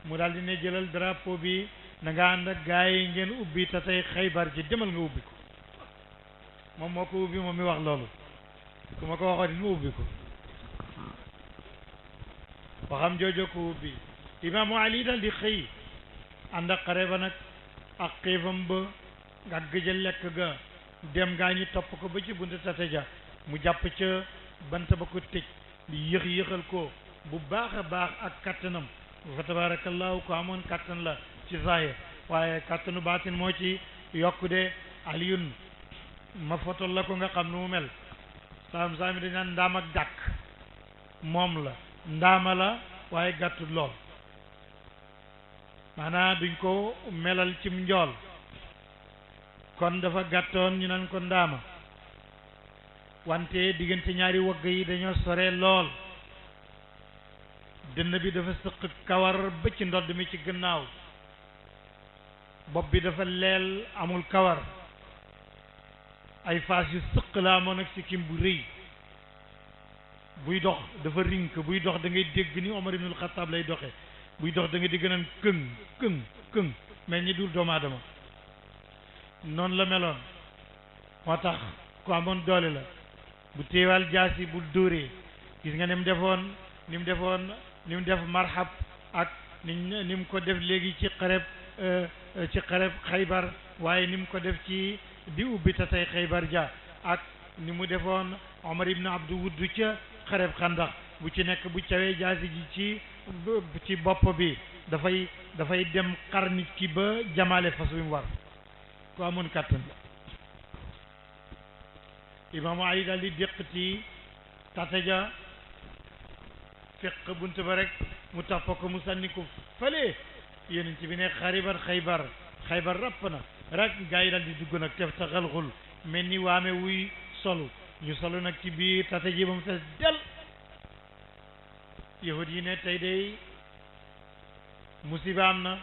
mu daal di ne jëlal drapeau bi na nga ànd ak gaa yi ngeen ubbi te tey Xaybar ji demal nga ubbi ko moom moo ko ubbi moom mi wax loolu ku ma ko waxoon mu ubbi ko waxam joojo ko ubbi imaamu Ali daal di xëy ànd ak xare ba nag ak xiifam ba ak gëjë lekk ga dem gaa ñi topp ko ba ci buntu tate ja mu jàpp ca bant ba ko tëj yéex yéexal ko bu baax a baax ak kattanam fa tabarakallahu ko amoon kattan la ci zahir waaye kattanu baatin moo ci yokku de Aliyun ma fotol la ko nga xam nu mu mel saam saami dañ naan ndaam ak dàkk moom la ndaama la waaye gàttul lool maanaam duñ ko melal cim njool kon dafa gàttoon ñu naan ko ndaama wante diggante ñaari wagg yi dañoo sore lool dënn bi dafa sëq kawar ba ci ndodd mi ci gannaaw bopp bi dafa leel amul kawar ay faas yu sëq la amoon ak sikkim bu rëy buy dox dafa rink buy dox da ngay dégg ni Omar ibnul Xattaab lay doxe buy dox da nga dégg naan këng këng këng mel ni dul doomu aadama noonu la meloon moo tax ku amoon doole la bu téewal jaasi bu dóoree gis nga ni mu def marhab ak ni mu ko def léegi ci xareb Xaybar waaye ni mu ko def ci di ubbi ta tey Xaybar ja ak ni mu defoon Omar ibn Abdu Wudd ca xareb Xandax bu ci nekk bu cawee jaasi ji ci bopp bi dafay dem xar nit ki ba jamaale fas wi mu war ku amoon kàttan imaamu Ali daal di déqati tataja fekk bunt ba rek mu tax ko mu sànni ko fële yonent bi ne Xaybar rapp na rek gaa yi daal di dugg nag tef ta xalxul mel ni waame wuy solu ñu solu nag ci biir tataji ba mu fees del yahud yi ne tey day musiba am na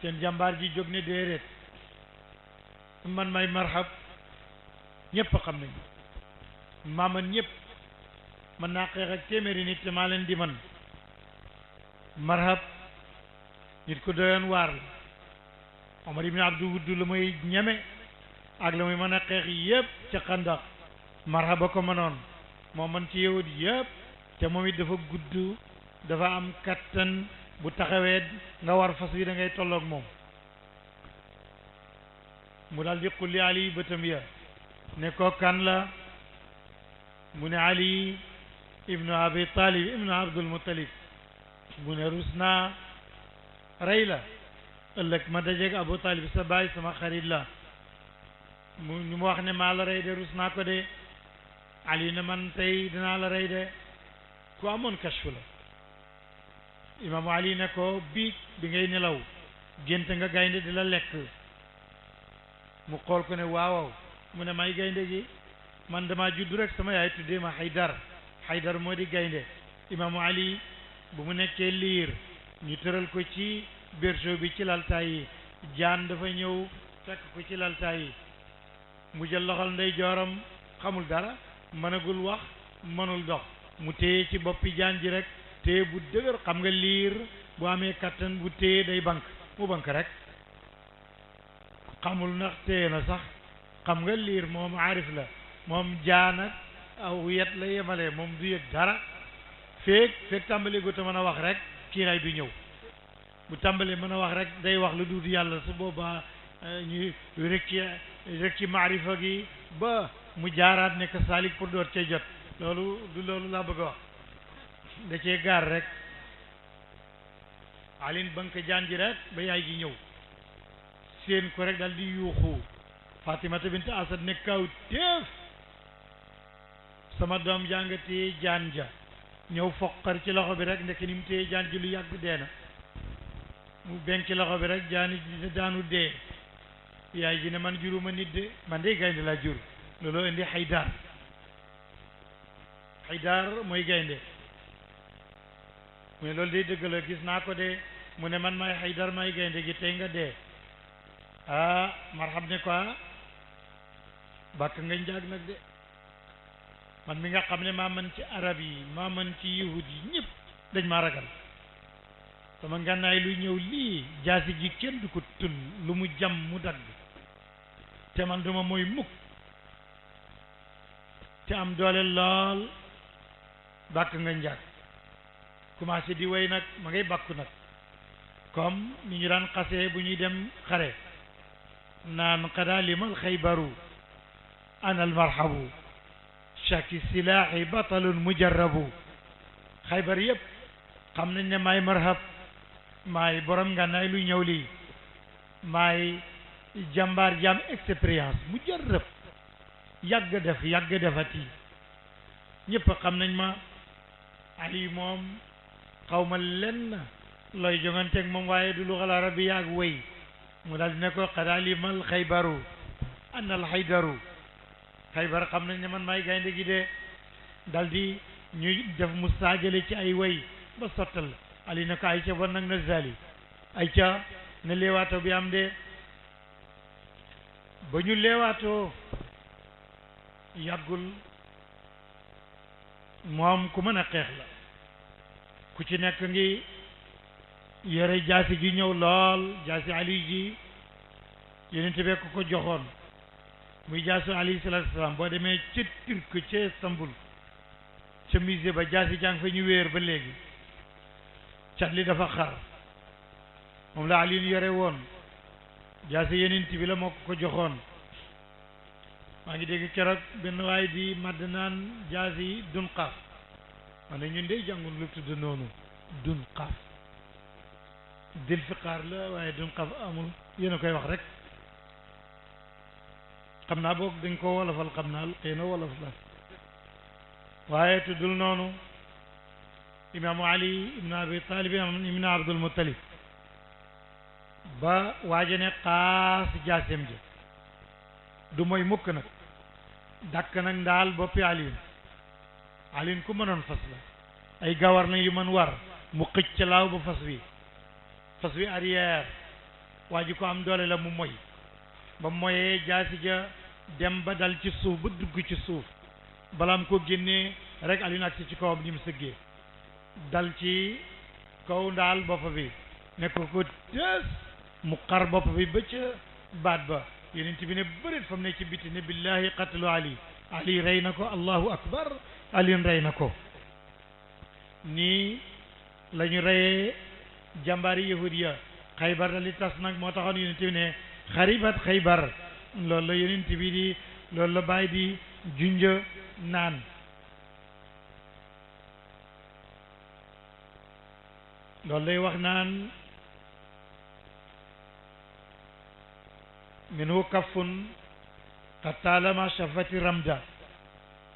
seen jàmbaar ji jóg ne déedéet man may marhab ñëpp xam nañ maa man ñëpp mën naa xeex ak téeméeri nit te maa leen di man marhab nit ko doyoon waar la Omar ibn Abdu Wudd la muy ñeme ak la muy mën a xeex yëpp ca Xandax marhaba ko mënoon moo man ci yahud yëpp te moom it dafa gudd dafa am kattan bu taxawee nga war fas wi da ngay tolloog moom mu daal di xulli Ali bëtam ya ne ko kan la mu ne Ali ibnu Abi Talib ibnu Abdul Muttalib mu ne rus naa rey la ëllëg ma dajeeg Abu Talib sa baay sama xarit la mu wax ne maa la rey de rus naa ko de Ali ne man tey dinaa la rey de ku amoon kashfu la imaamu Ali ne ko bi ngay nelaw gént nga gaynde di la lekk mu xool ko ne waaw mu ne may gaynde gi man dama juddu rek sama yaay tuddee ma Haydar moo di gaynde imaamu Ali bu mu nekkee liir ñu tëral ko ci berceau bi ci laltaay yi jaan dafa ñëw fekk ko ci laltaay yi mu jël loxol ndey jooram xamul dara mënagul wax mënul dox mu téye ci boppi jaan ji rek téye bu dëgër xam nga liir bu amee kattan bu téye day bank mu bank rek xamul ndax téye na sax xam nga liir moom aarif la moom jaan ak aw yet la yemale moom du yëg dara feek tàmbali gu te mën a wax rek kiiraay du ñëw bu tàmbalee mën a wax rek day wax lu dul yàlla su boobaa ñu rek ci maarifa gi ba mu jaaraat nekk saalik pour door cee jot loolu laa bëgg a wax da cee gaar rek alin bank jaan ji rek ba yaay ji ñëw seen ko rek daal di yuuxu Fatimata bint Asad ne kaw téef sama doom jàng téye jaan ja ñëw foqar ci loxo bi rek ndekk ni mu téye jaan ji lu yàgg dee na mu benki loxo bi rek jaani daanu dee yaay ji ne man juruma nit de man de gaynde laa jur looloo indi Haydar mooy gaynde mu ne loolu day dëgg la gis naa ko de mu ne man may Haydar may gaynde gi tey nga dee marhab ne ko bàkk nga njaag nag de man mi nga xam ne maa mën ci arab yi maa mën ci yahud yi ñëpp dañ maa ragal sama ngànnaay luy ñëw lii jaasi ji kenn du ko tul lu mu jam mu dagg te man duma mooy mukk te am doole lool bàkk nga njàkk commencé di way nag ma ngay bàkku nag comme ni ñu daan xasee bu ñuy dem xare naan qada limal xaybaru ana almarhabu shaki silaahi batalun mujarrabu xaybar yëpp xam nañ ne maay marhab maay borom ngànnaay lu ñëw lii maay jàmbaar jaam expérience mujarrab yàgg defati ñëpp xam nañ ma Ali moom xaw ma lenn looy jonganteeg moom waaye du luxal arabiya ak wéy mu daal di ne ko qad alimal xaybaru ana al xaydaru xaybar xam nañ ne man maay gaynde gi de dal di ñuy def mu saajale ci ay way ba sottal Ali ne ko ay ca bon nag na zali ay ca ne leewaato bi am de ba ñu leewaatoo yàggul moom ku mën a xeex la ku ci nekk ngi yore jaasi ji ñëw lool jaasi Ali ji Yonent bi ko joxoon muy jaasu alayhi salaatu salaam boo demee ca Turc ca Istanbul ca musée ba jaasi jàng fa ñu wéer ba léegi cat li dafa xar moom la Ali yore woon jaasi Yonent bi la moo ko joxoon maa ngi dégg keroog benn waay di madd naan jaasi Dunqaaf ma ne ñun de jàngul lu tudd noonu Dunqaaf dil fiqaar la waaye Dunqaaf amul yéen a koy wax rek xam naa boog dañ ko wolofal xam naa xëy na wolof la waaye tuddul noonu imaamu Ali ibn Abi Talib ibn Abdul Muttalib ba waaja ne xaas jaaseem ji du mooy mukk nag dàkk nag ndaal boppi Aliin ku mënoon fas la ay gawar na yu mën war mu xëcc ca laaw ba fas wi arrière waa ji ko am doole la mu moy ba moyee jaasi ja dem ba dal ci suuf ba dugg ci suuf balaam ko génnee rek Aliin agsi ci kawam ni mu sëggee dal ci kaw ndaal bopp bi ne ko tës mu xar bopp bi ba ca baat ba Yonent bi ne bërit fam ne ci biti ne billahi qatlu Ali rey na ko allahu akbar Aliin rey na ko nii la ñu reyee jàmbaari yahudiya Xaybar la li tas nag moo taxoon Yonent bi ne xaribat Xaybar loolu la Yonent bi di loolu la bàyyi di junja naan loolu lay wax naan minhu kafun xataalama shafati ramda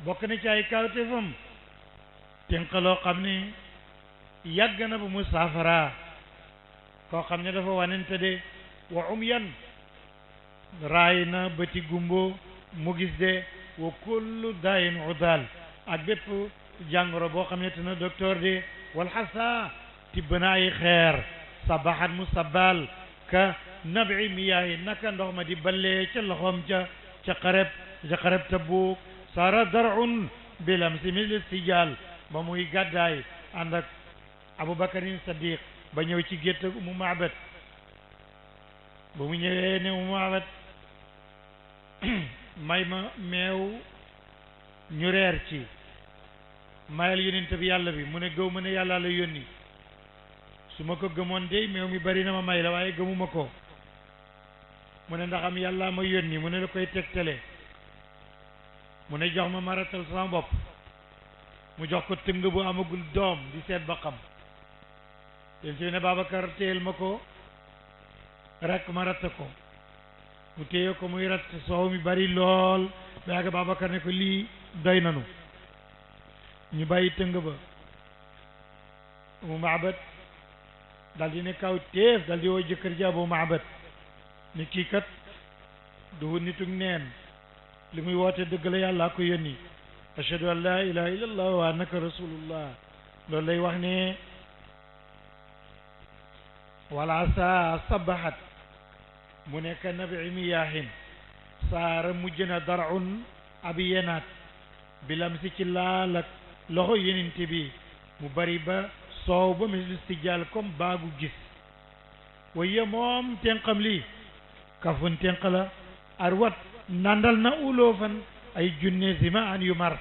bokk na ci ay kawtefam tënkaloo xam ne yàgg na bu mu saafara koo xam ne dafa wanente de wa umyan raay na bëti gumbo mu gis de wa kullu dayin udal ak bépp jàngoro boo xam ne te na docteur de wal xasa tibb na ay xeer sabaxat mu sabal ka nabi miyaayi naka ndox ma di ballee ca loxoom ca xareb Tabuk sara darun bilam si mil sijaal ba muy gàddaay ànd ak Abubakarin Sadiq ba ñëw ci gétt Umu Maabad ba mu ñëwee ne Umu Maabad may ma meew ñu reer ci mayal yonent bi yàlla bi mu ne gëw ma ne yàlla la yónni su ma ko gëmoon dey meew mi bari na ma may la waaye gëmuma ko mu ne ndax am yàlla ma yónni mu ne la koy tegtale mu ne jox ma maratal sama bopp mu jox ko tëng bu amagul doom di seet ba xam yéen ci ne Babacar téyel ma ko rek ma ratt ko mu téye ko muy ratt soow mi bari lool ba yàgg Babacar ne ko lii doy nanu ñu bàyyi tëng ba Umu Maabad dal di ne kaw téef dal di woo jëkkër ji Abu Maabad ni kii kat du nitug neen li muy woote dëgg la yàlla ko yónni ashhadu an la ilaha illallah wa annaka rasulullah loolu lay wax ne wala sa sabahat mu nekk nabi miyaahin saara mujj na darun abi yenaat bilam si ci laal ak loxo yenente bi mu bari ba soow ba misli stijal comme baagu gis waye moom tenqam lii kafun tenq la arwat nandal na uloo fan ay junne zima an yu mar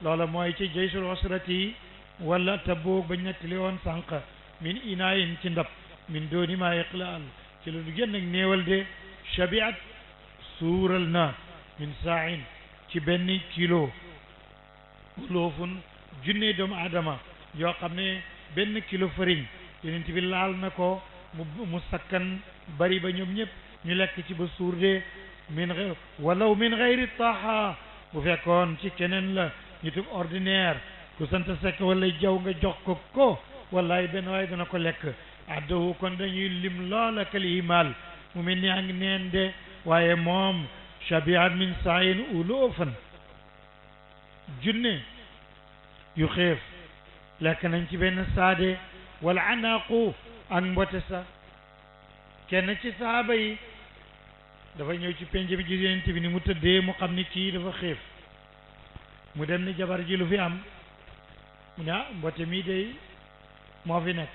loola mooy ci jaysul usrati wala Tabuk bañ nettali woon sànq min inaayin ci ndab min dooni maa iqlaal ci lu génn ak néewal de shabiat suural na min saain ci benn kilo uloofun junne doomu aadama yoo xam ne benn kilo fariñ yonent bi laal na ko mu sakkan bari ba ñoom ñëpp ñu lekk ci ba suur de min walaw min gayri taaha bu fekkoon ci keneen la ñu tub ordinaire ku sant sekk wala jaw nga jox ko wallaay benn waay dana ko lekk addahu kon dañuy lim loola kalihimal mu mel ni ang neen de waaye moom shabihat min saayin uloofan junne yu xeef lekk nañ ci benn saade wala anaaqu ak mbote sa kenn ci saaba yi dafa ñëw ci penc bi gis Yonent bi ni mu tëddee mu xam ni kii dafa xeef mu dem ni jabar ji lu fi am mu ne mbote mii day moo fi nekk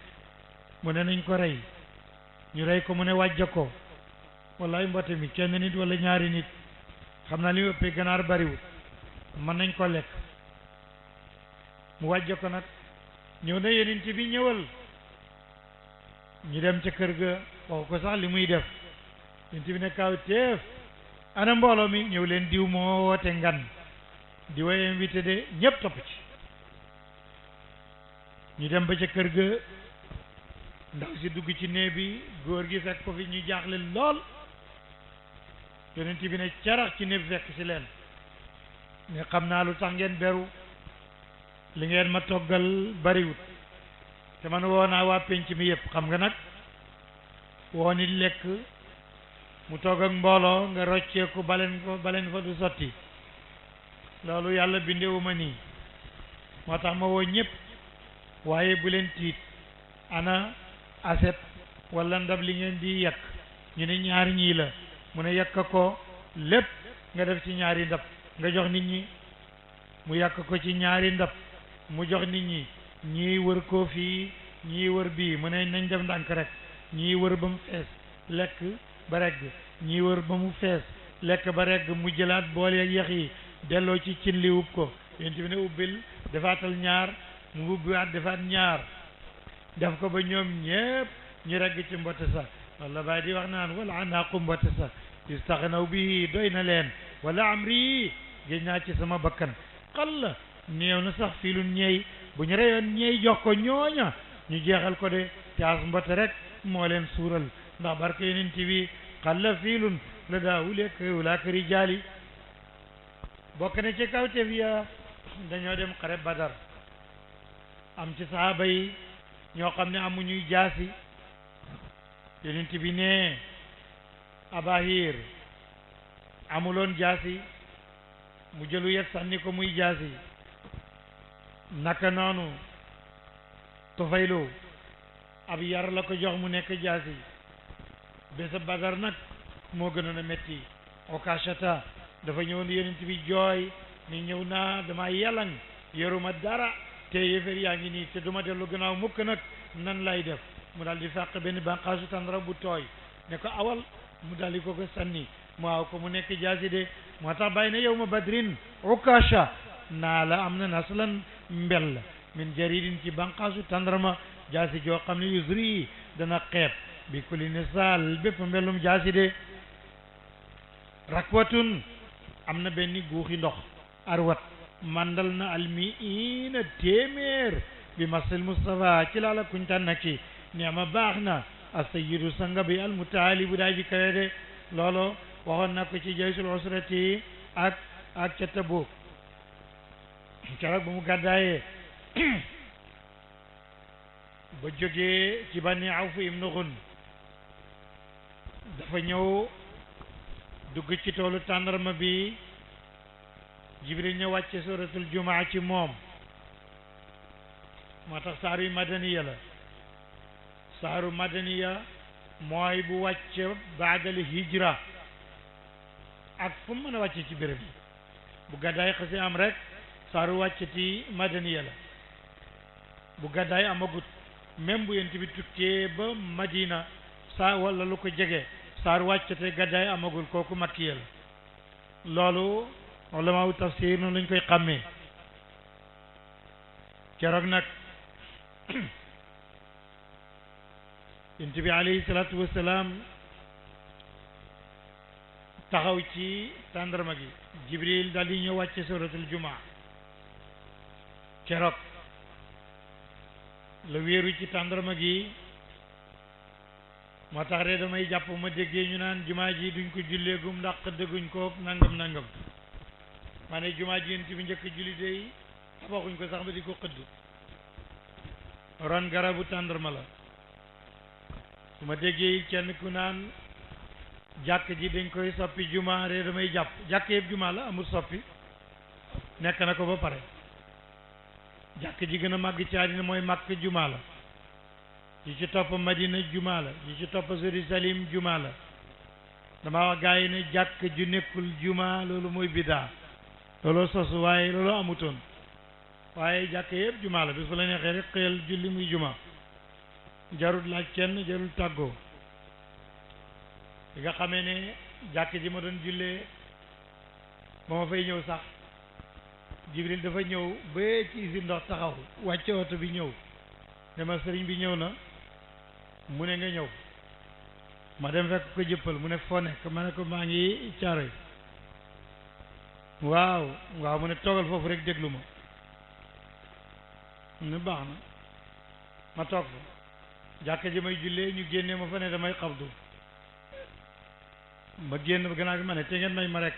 mu ne nañ ko rey ñu rey ko mu ne wàjja ko wallaay mbote mi kenn nit wala ñaari nit xam naa li mu ëppee ganaar bariwul mën nañ ko lekk mu wàjja ko nag ñëw na Yonent bi ñëwal ñu dem ca kër ga wax ko sax li muy def Yonent bi ne kaw teef ana mbooloo mi ñëw leen diw moo woote ngan di way invité de ñëpp topp ci ñu dem ba ca kër ga ndaw si dugg ci néeg bi góor gi fekk ko fi ñu jaaxle lool Yonent bi ne carax ci néeg bi fekk si leen ne xam naa lu tax ngeen beru li ngeen ma toggal bariwut te man woo naa waa penc mi yëpp xam nga nag woo nit lekk mu togg ak mbooloo nga rocceeku baleen fa du sotti loolu yàlla bindewu ma nii moo tax ma woo ñëpp waaye bu leen tiit ana aset wala ndab li ngeen di yekk ñu ne ñaar ñii la mu ne yekk ko lépp nga def ci ñaari ndab nga jox nit ñi mu yàq ko ci ñaari ndab mu jox nit ñi ñii wër ko fii ñii wër bii mu ne nañ def ndànk rek ñii wër ba mu fees lekk ba regg ñii wër ba mu fees lekk ba regg mu jëlaat boole ak yax yi delloo ci cin li ub ko yonent bi ne ubbil defaatal ñaar mu ubbiwaat defaat ñaar def ko ba ñoom ñépp ñu regg ci mbote sa walla baay di wax naan wala anaaqu mbote sa istaxnaw bi doy na leen wala amri géej naa ci sama bakkan xal néew na sax fii lu ñeey bu ñu reyoon ñeey jox ko ñooña ñu jeexal ko de caas mbote rek moo leen suural ndax barke yonent bi xalla fiilun la daa wulaaka rijaali bokk na ci kawteef ya dañoo dem xare badar am ci sahaaba yi ñoo xam ne amuñuy jaasi yonent bi ne abahir amuloon jaasi mu jëlu yet sànni ko muy jaasi naka noonu Tufaylu ab yar la ko jox mu nekk jaasi bésa badar nag moo gënoon a metti Okashata dafa ñëwoon yonent bi jooy ni ñëw naa dama yalang yoruma dara te yéeféer yaa ngi nii te duma dellu gannaaw mukk nag nan lay def mu daal di fàq benn bànqaasu tàndara bu tooy ne ko awal mu daal di ko sànni mu waaw ko mu nekk jaasi de moo tax bàyyi na yow ma badrin Ukasha naa la am na naslan mbell min jaridin ci bànqaasu tàndarama jaasi joo xam ne yusri dana xeeb bi kulli nisaal bépp mbellum jaasi de rakwatun am na benn guuxi ndox arwat mandal na almiina téeméer bi masil Mustafa ci laala kuñ tànn ki neema baax na asayidu sanga bi almutaali bu daay ji kawe de loolo waxoon na ko ci jaysul usrati ak ca Tabuk keroog ba mu gàddaayee ba jógee ci Bani Awf ibnu Ghun dafa ñëw dugg ci toolu tàndarma bi Jibril ñëw wàcce suratul jumaa ci moom moo tax saaru madaniya la saaru madaniya mooy bu wàcce baadal hijra ak fu mu mën a wàcce ci béréb yi bu gàddaay xasi am rek saaru wàcce ci madaniya la bu gàddaay amagut même bu yonent bi tukkee ba Madina saa wala lu ko jege saar wàccate gàddaay amagul kooku makkiya la loolu ulama u tafsir noonu lañ koy xàmmee keroog nag yonent bi alayhi salaatu wassalaam taxaw ci tàndarma gi Jibril daal di ñëw wàcce suratul jumaa keroog la wéeru ci tàndarma gi moo tax de damay jàpp ma déggee ñu naan jumaa ji duñ ko julleegum ndax xëddëguñ ko nangam nangam maa ne jumaa ji yonent bi njëkk julli dey tabaxuñ ko sax ba di ko xëdd ron garabu tàndarma la su ma déggee kenn ku naan jàkk ji dañ koy soppi jumaa de damay jàpp jàkk yëpp jumaa la amul soppi nekk na ko ba pare jàkk ji gën a màgg ci àddina mooy Makk jumaa la yi ci topp Madina jumaa la yi ci topp Jérusalem jumaa la dama wax gaa yi ne jàkk ju nekkul jumaa loolu mooy bidaa looloo sosu waaye looloo amutoon waaye jàkk yëpp jumaa la bis bu la neexee rek xëyal julli muy jumaa jarul laaj kenn jarul tàggoo li nga xamee ne jàkk ji ma doon jullee ba ma fay ñëw sax Jibril dafa ñëw ba ci usine ndox taxaw wàcce oto bi ñëw ne ma sëriñ bi ñëw na mu ne nga ñëw ma dem fekk ko jëppal mu ne foo nekk ma ne ko maa ngi Caaroy waaw mu ne toogal foofu rek déglu ma mu ne baax na ma toog fa jàkk ji may jullee ñu génnee ma fa ne damay xabdu ma génn gannaaw gi ma ne te ngeen may ma rek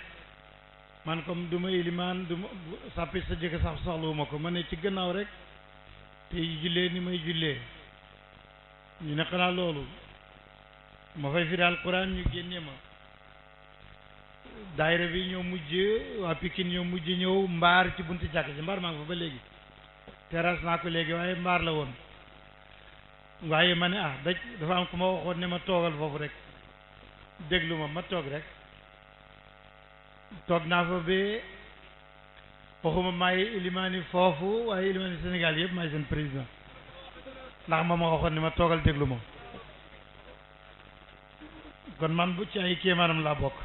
man comme du ma ilimaan du ma sàppi sa jëkk sax soxlawuma ko ma ne ci gannaaw rek te jullee ni may jullee ñu ne xanaa loolu ma fay firi alquran ñu génne ma daayira bi ñoo mujj waa Pikine ñoo mujj ñëw mbaar ci buntu jàkk ji mbaar maa ngi fa ba léegi terrasse naa ko léegi waaye mbaar la woon waaye ma ne dafa am ku ma waxoon ne ma toogal foofu rek déglu ma toog rek toog naa fa ba waxuma maay ilimaani foofu waaye ilimaani Sénégal yëpp maay seen président ndax ma waxoon ne ma toogal déglu ma kon man bu ci ay kéemaanam laa bokk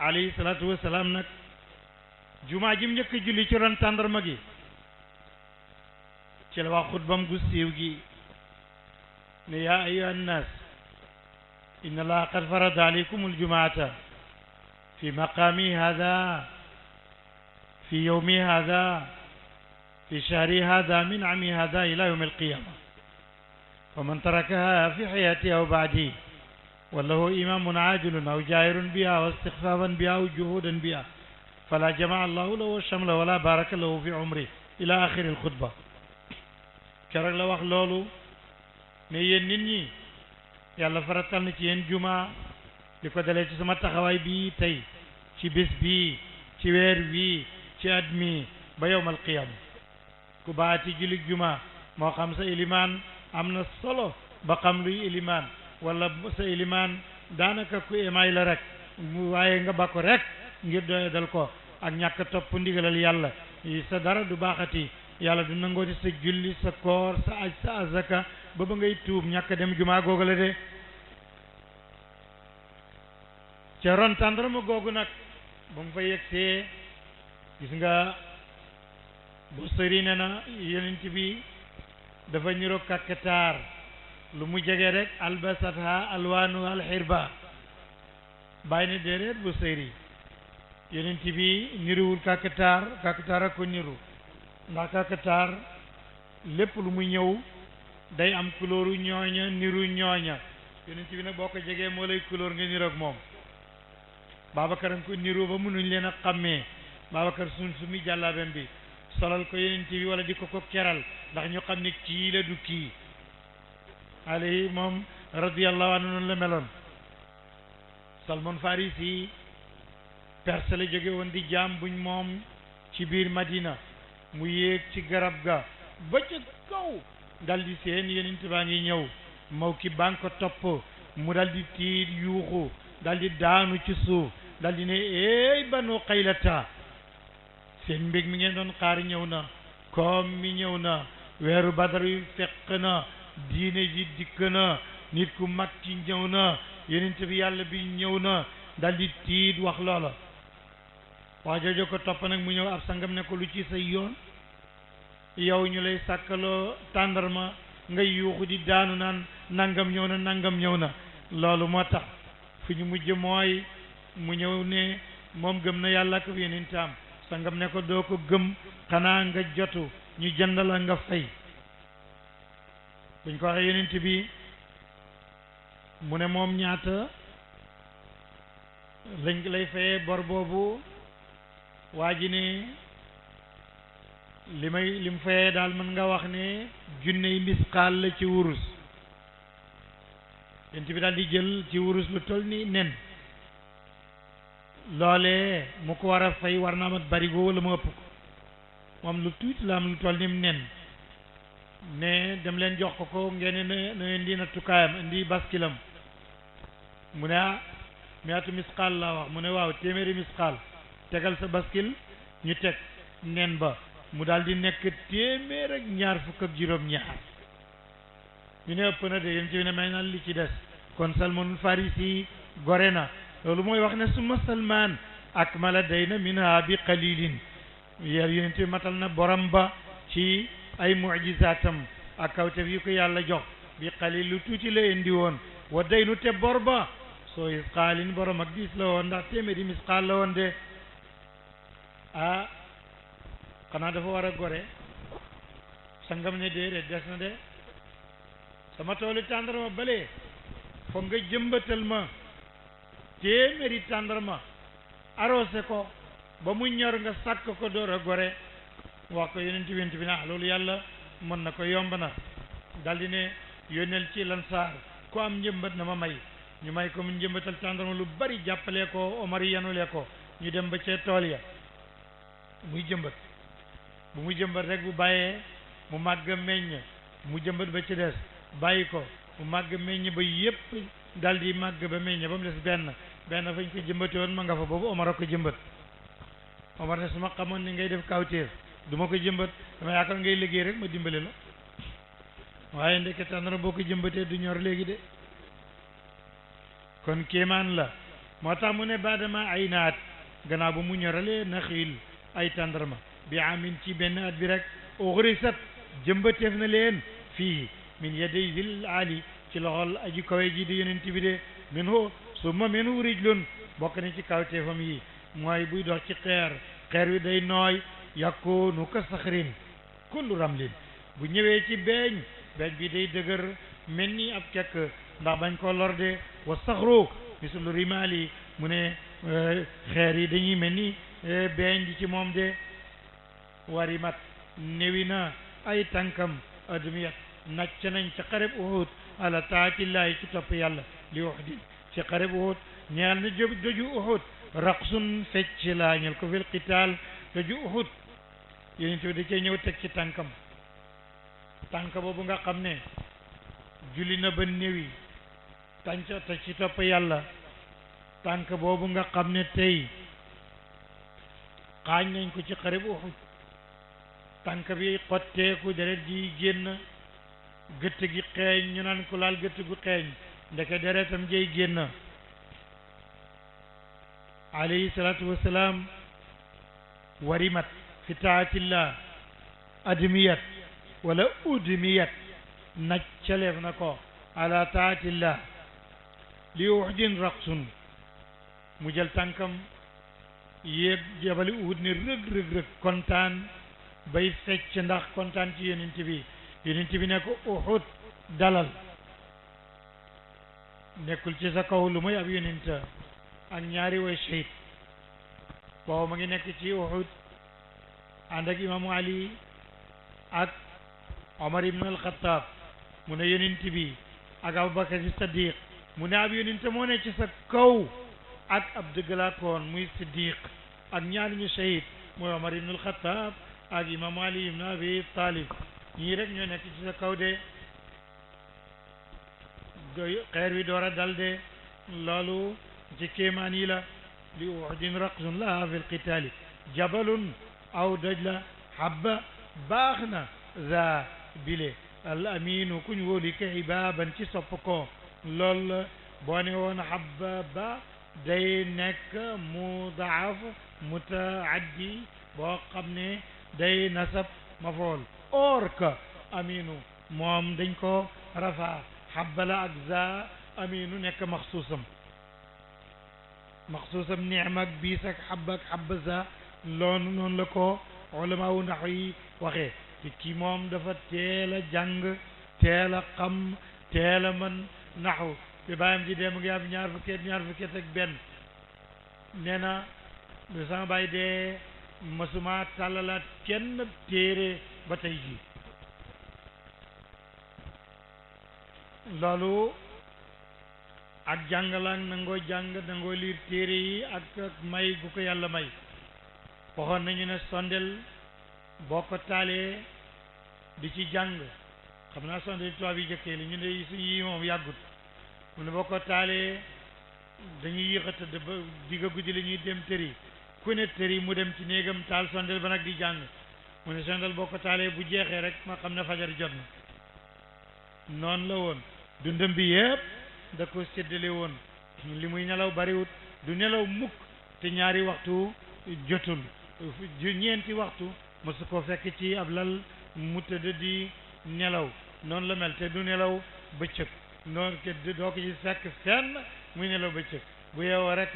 alayhi salaatu wassalaam nag jumaa jim njëkk julli ci ron tàndarma gi ci la wax xutbam gu siiw gi ne yaa ayyuha nnaas inna allaha qad farada alaykum aljumaata fi maqaami hada fi yawmi hada fi shahri hada min ami hada ila yawmi alqiyama fa man tarakaha fi hayati aw baadi وله إمام عاجل أو جائر بها واستخفافا بها أو جهودا بها فلا جمع الله له الشمل ولا بارك له في عمره إلى آخر الخطبة keroog la wax loolu ne yéen nit ñi yàlla faratal na ci yéen juma di ko dalee ci sama taxawaay bii tey ci bés bii ci weer wii ci at mi ba yowmal qiyama ku baati julik juma moo xam sa ilimaan am na solo ba xam luy ilimaan wala sa ilimaan daanaka ku emaay la rek mu waaye nga ba ko rek ngir doyadal ko ak ñàkk topp ndigalal yàlla sa dara du baaxati yàlla du nangooti sa julli sa koor sa aj sa azaka ba ngay tuub ñàkk dem jumaa googu la de ca ron tàndarma googu nag ba mu fa yegsee gis nga bu sëri ne na yonent bi dafa ñiro kàkkataar lu mu jege rek albasatha alwaanu alxirba bàyyi ne déedéet bu sëri yonent bi niruwul kàkkataar kàkkataar ak ko niru ndax kàkkataar lépp lu mu ñëw day am couleur ñooña niru ñooña yonent bi nag boo ko jegee moo lay couleur nga niroog moom Babacar ko niru ba mënuñ leen a xàmmee Babacar su mi jàllaabem bi solal ko yonent bi wala di ko keral ndax ñu xam ne kii la du kii alayhi moom radiyallahu anhu noonu la meloon Salman Farisi Perse la jóge woon di jaam buñ moom ci biir Madina mu yéeg ci garab ga ba ca kaw dal di seen yonent baa ngi ñëw Mawki baa ngi ko topp mu dal di tiit yuuxu dal di daanu ci suuf dal di ne eey Banu Qaylata seen mbég mi ngeen doon xaar ñëw na koom mi ñëw na weeru badar wi fekk na diine ji dikk na nit ku mag ci ñëw na yonent bi yàlla bi ñëw na daldi tiit wax loola waa joojo ko topp nag mu ñëw ab sangam ne ko lu ci say yoon yow ñu lay sàkkaloo tàndarma nga yuuxu di daanu naan nangam ñëw na nangam ñëw na loolu moo tax fi ñu mujj mooy mu ñëw ne moom gëm na yàlla ak yonentam sangam ne ko doo ko gëm xanaa nga jotu ñu jënd la nga fay buñ ko waxee yonent bi mu ne moom ñaata lañ lay fayee bor boobu waa ji ne lim fayee daal mën nga wax ne junney misqaal la ci wurus yonent bi daal di jël ci wurus lu toll ni nen loolee mu ko war a fay war naa mat barigo wala mu ëpp ko moom lu tuuti la am lu toll ni mu nen ne dem leen jox ko ngeen ne indi nattukaayam indi baskilam mu ne ah miatu misqaal laa wax mu ne waaw téeméeri misqaal tegal sa baskil ñu teg nen ba mu daal di nekk téeméer ak ñaar fukk ak juróom-ñaar ñu ne ëpp na de yéen ci ne may na li ci des kon Salmanul Farisi gore na loolu mooy wax ne summa Salman akmala dayna minha bi qalilin yonent bi matal na borom ba ci ay mujizaatam ak kawtef yu ko yàlla jox bi qalil lu tuuti la indi woon wa daynu te bor ba soo isqaalin borom ak diis la woon ndax téeméeri misqaal la woon de ah xanaa dafa war a gore sangam ne déedéet des na de sama toolu tàndarma balee foog nga jëmbatal ma téeméeri tàndarma arrosé ko ba mu ñor nga sàkk ko door a gore wax ko yonent bi na loolu yàlla mën na ko yomb na daldi ne yónneel ci lansaar ku am njëmbat na ma may ñu may ko mu njëmbatal tàndarma lu bari jàppalee ko Omar yanulee ko ñu dem ba ca tool ya muy jëmbat bu mu jëmbat rek bu bàyyee mu màgg meññ mu jëmbat ba ci des bàyyi ko mu màgg meññ ba yépp daldi màgg ba meññ ba mu des benn fañ ko jëmbate woon ma nga fa boobu Omar a ko jëmbat Omar ne su ma xamoon ni ngay def kawtéef du ma ko jëmbat dama yaakaar ngay liggéey rek ma dimbale la waaye ndeke tàndara boo ko jëmbatee du ñor léegi de kon kéemaan la moo tax mu ne baadama ay naat gannaaw bu mu ñoralee naxiil ay tàndarma bi amin ci benn at bi rek uxrisat jëmbateef na leen fii min yaday zil ali ci loxol aji kawe ji di yonent bi de min hu summa min hu rijlun bokk na ci kawteefam yi mooy buy dox ci xeer wi day nooy yakunu ka saxrin kullu ramlin bu ñëwee ci beeñ bi day dëgër mel ni ab kekk ndax bañ ko lor de wa saxru mislu rimali mu ne xeer yi dañuy mel ni beeñ di ci moom de warimat newi na ay tànkam admiyat nacc nañ ci xareb Uhud ala taatillahi ci topp yàlla li Uhud ci xareb Uhud ñeel na doju Uhud raqsun fecc laa ñel ko fil qital doju Uhud yonent bi da cee ñëw teg ci tànkam tànk boobu nga xam ne julli na ba néwi tànc te ci topp yàlla tànk boobu nga xam ne tey xaañ nañ ko ci xareb Uhud tànk bi xotteeku deret ji génn gëtt gi xeeñ ñu naan ko laal gëtt gu xeeñ ndeke deretam jey génn alayhi salaatu wassalaam warimat fi taatillah admiyat wala udmiyat naccaleef na ko ala taatillah li Uhudin raqsun mu jël tànkam yéeg jabali Uhud ni rëg kontaan bay fecc ndax kontaan ci yonent bi ne ko Uhud dalal nekkul ci sa kaw lu muy ab yonent ak ñaari way shahid boobu ma ngi nekk ci Uhud ànd ak imaamu Ali ak Omar ibn al-Khattab mu ne yonent bi ak Abubakar Siddiq mu ne ab yonent moo ne ci sa kaw ak ab dëggalaakoon muy Siddiq ak ñaari ñu shahid mooy Omar ibn al-Khattab ak imam Ali ibn Abi Talib ñii rek ñoo nekk ci sa kaw de xeer wi door a dal de loolu ci kéemaan yi la li Uhudin raqsun laha fi lqitaali jabalun aw doj la habba baax na za bile al aminu kuñ wóoli ka ibaban ci sopp ko lool la boo ne woon habba ba day nekk mudaaf mutaaddi boo xam ne day nasab mafool or ka aminu moom dañ ko rafa habba la ak za aminu nekk maxsuusam ni'ma ak biis ak habba za loolu noonu la ko ulama wu nax yi waxee te kii moom dafa teel a jàng teel a xam teel a mën naxu bi bàyyam ji dee mu ngi am ñaar fukki at ak benn nee na bi sama bàyyi dee masuma tàllalaat kenn téere ba tey ji loolu ak jàngalaan nangoo jàng nangoo liir téere yi ak may gu ko yàlla may waxoon nañu ne sondel boo ko taalee di ci jàng xam naa sondel tubaab yi jëkkee li ñu ne suñu yi moom yàggut mu ne boo ko taalee dañuy yéex a tëdd ba digga guddi la ñuy dem tëri ku ne tëri mu dem ci néegam taal sondel ba nag di jàng mu ne sondel boo ko taalee bu jeexee rek ma xam ne fajar jot na noonu la woon dundam bi yëpp da ko séddale woon li muy nelaw bariwut du nelaw mukk te ñaari waxtu jotul ñeenti waxtu mosu ko fekk ci ab lal mu tëdd di nelaw noonu la mel te du nelaw bëccëg noonu ke doo ko ci fekk fenn muy nelaw bëccëg bu yeewoo rek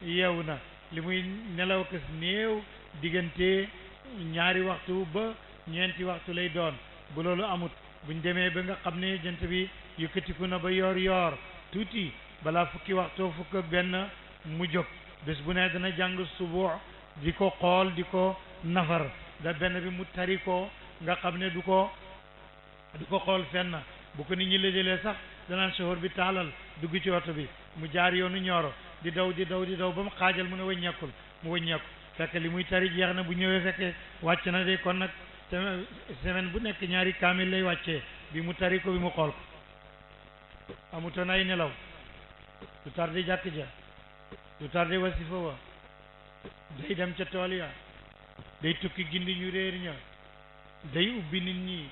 yeewu na li muy nelaw kës néew diggante ñaari waxtu ba ñeenti waxtu lay doon bu loolu amut buñ demee ba nga xam ne jant bi yëkkatiku na ba yoor tuuti balaa fukki waxtu fukk ak benn mu jóg bés bu ne dana jàng subuh di ko xool di ko nafar da benn bi mu tari ko nga xam ne du ko xool fenn bu ko nit ñi la jëlee sax danaan soxor bi taalal dugg ci oto bi mu jaar yoonu ñooro di daw ba mu xaajal mu ne wëññeekul mu wëññeeku fekk li muy tari jeex na bu ñëwee fekkee wàcc na de kon nag semaine bu nekk ñaari kaamil lay wàccee bi mu tari ko bi mu xool ko amutoon ay nelaw du tardé jàkk ja du tardé wasifa wa day dem ca tool ya day tukki gindi ñu réer ña day ubbi nit ñi